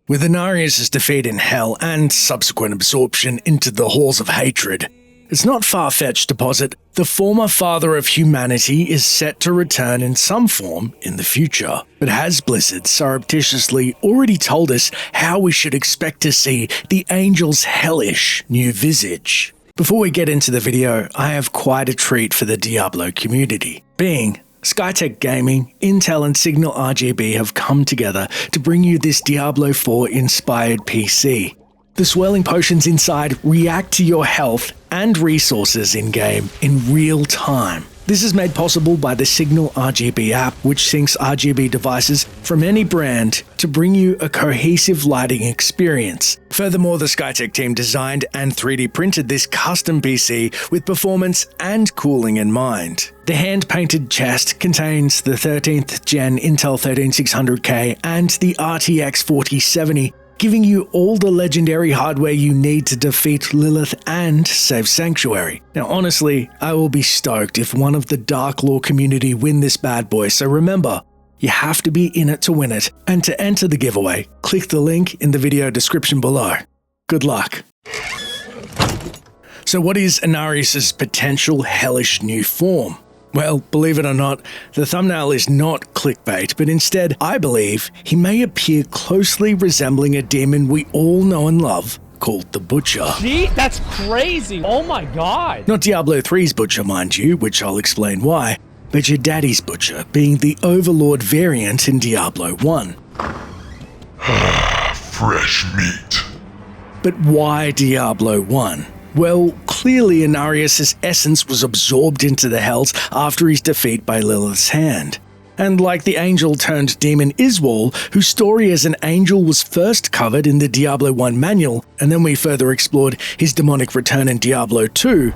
With Inarius' defeat in Hell and subsequent absorption into the halls of hatred, it's not far-fetched to posit the former father of humanity is set to return in some form in the future. But has Blizzard surreptitiously already told us how we should expect to see the angel's hellish new visage? Before we get into the video, I have quite a treat for the Diablo community. Being Skytech Gaming, Intel and Signal RGB have come together to bring you this Diablo 4 inspired PC. The swirling potions inside react to your health and resources in-game in real time. This is made possible by the Signal RGB app, which syncs RGB devices from any brand to bring you a cohesive lighting experience. Furthermore, the Skytech team designed and 3D printed this custom PC with performance and cooling in mind. The hand-painted chest contains the 13th gen Intel 13600K and the RTX 4070, giving you all the legendary hardware you need to defeat Lilith and save Sanctuary. Now honestly, I will be stoked if one of the Dark Lore community win this bad boy, so remember, you have to be in it to win it, and to enter the giveaway, click the link in the video description below. Good luck. So what is Inarius' potential hellish new form? Well, believe it or not, the thumbnail is not clickbait, but instead, I believe he may appear closely resembling a demon we all know and love, called the Butcher. See? That's crazy! Oh my god! Not Diablo 3's Butcher, mind you, which I'll explain why, but your daddy's Butcher, being the Overlord variant in Diablo 1. Fresh meat. But why Diablo 1? Well, clearly Inarius' essence was absorbed into the Hells after his defeat by Lilith's hand. And like the angel-turned demon Iswal, whose story as an angel was first covered in the Diablo 1 manual, and then we further explored his demonic return in Diablo 2,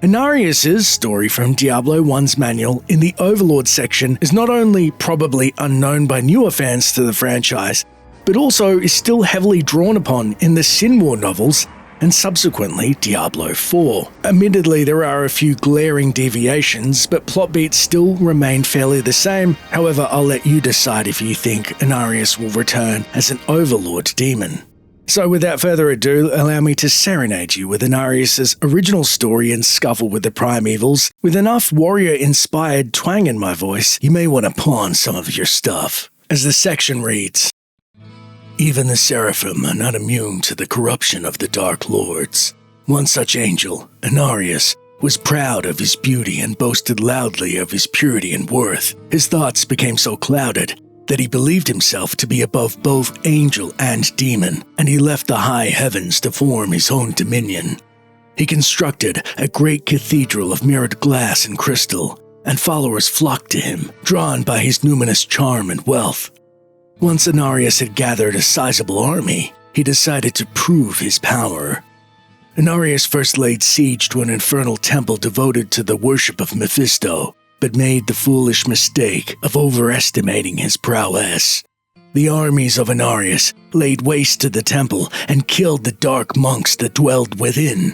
Inarius' story from Diablo 1's manual in the Overlord section is not only probably unknown by newer fans to the franchise, but also is still heavily drawn upon in the Sin War novels and subsequently Diablo 4. Admittedly, there are a few glaring deviations, but plot beats still remain fairly the same. However, I'll let you decide if you think Inarius will return as an Overlord demon. So without further ado, allow me to serenade you with Inarius' original story and scuffle with the primevals. With enough warrior-inspired twang in my voice, you may want to pawn some of your stuff. As the section reads, even the Seraphim are not immune to the corruption of the Dark Lords. One such angel, Inarius, was proud of his beauty and boasted loudly of his purity and worth. His thoughts became so clouded that he believed himself to be above both angel and demon, and he left the high heavens to form his own dominion. He constructed a great cathedral of mirrored glass and crystal, and followers flocked to him, drawn by his numinous charm and wealth. Once Inarius had gathered a sizable army, he decided to prove his power. Inarius first laid siege to an infernal temple devoted to the worship of Mephisto, but made the foolish mistake of overestimating his prowess. The armies of Inarius laid waste to the temple and killed the dark monks that dwelled within.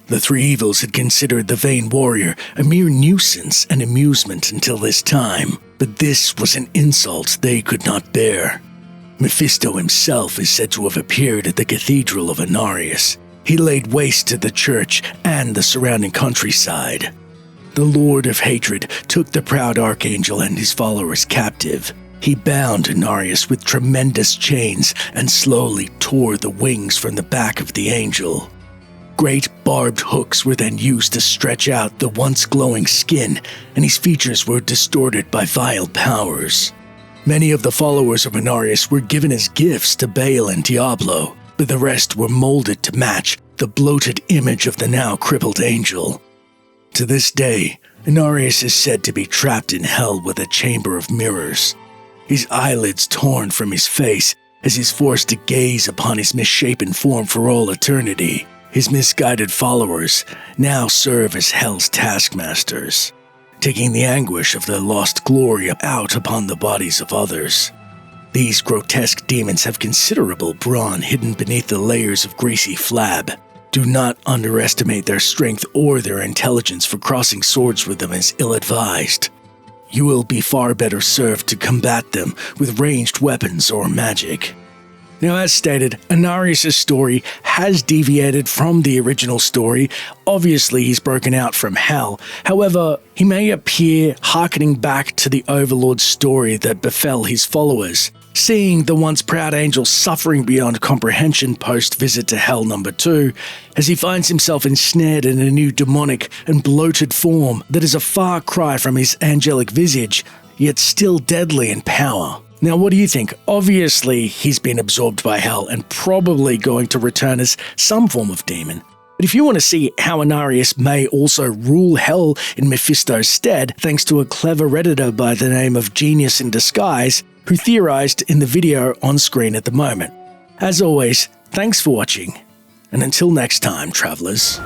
The three evils had considered the vain warrior a mere nuisance and amusement until this time, but this was an insult they could not bear. Mephisto himself is said to have appeared at the Cathedral of Inarius. He laid waste to the church and the surrounding countryside. The Lord of Hatred took the proud archangel and his followers captive. He bound Inarius with tremendous chains and slowly tore the wings from the back of the angel. Great barbed hooks were then used to stretch out the once glowing skin, and his features were distorted by vile powers. Many of the followers of Inarius were given as gifts to Baal and Diablo, but the rest were molded to match the bloated image of the now crippled angel. To this day, Inarius is said to be trapped in hell with a chamber of mirrors. His eyelids torn from his face as he's forced to gaze upon his misshapen form for all eternity. His misguided followers now serve as Hell's taskmasters, taking the anguish of their lost glory out upon the bodies of others. These grotesque demons have considerable brawn hidden beneath the layers of greasy flab. Do not underestimate their strength or their intelligence, for crossing swords with them is ill-advised. you will be far better served to combat them with ranged weapons or magic. Now, as stated, Inarius' story has deviated from the original story. Obviously, he's broken out from hell. However, he may appear harkening back to the Overlord's story that befell his followers, seeing the once proud angel suffering beyond comprehension post-visit to Hell number 2, as he finds himself ensnared in a new demonic and bloated form that is a far cry from his angelic visage, yet still deadly in power. Now, what do you think? Obviously, he's been absorbed by Hell and probably going to return as some form of demon. But if you want to see how Inarius may also rule Hell in Mephisto's stead, thanks to a clever Redditor by the name of Genius in Disguise, who theorized in the video on screen at the moment. As always, thanks for watching, and until next time, travelers.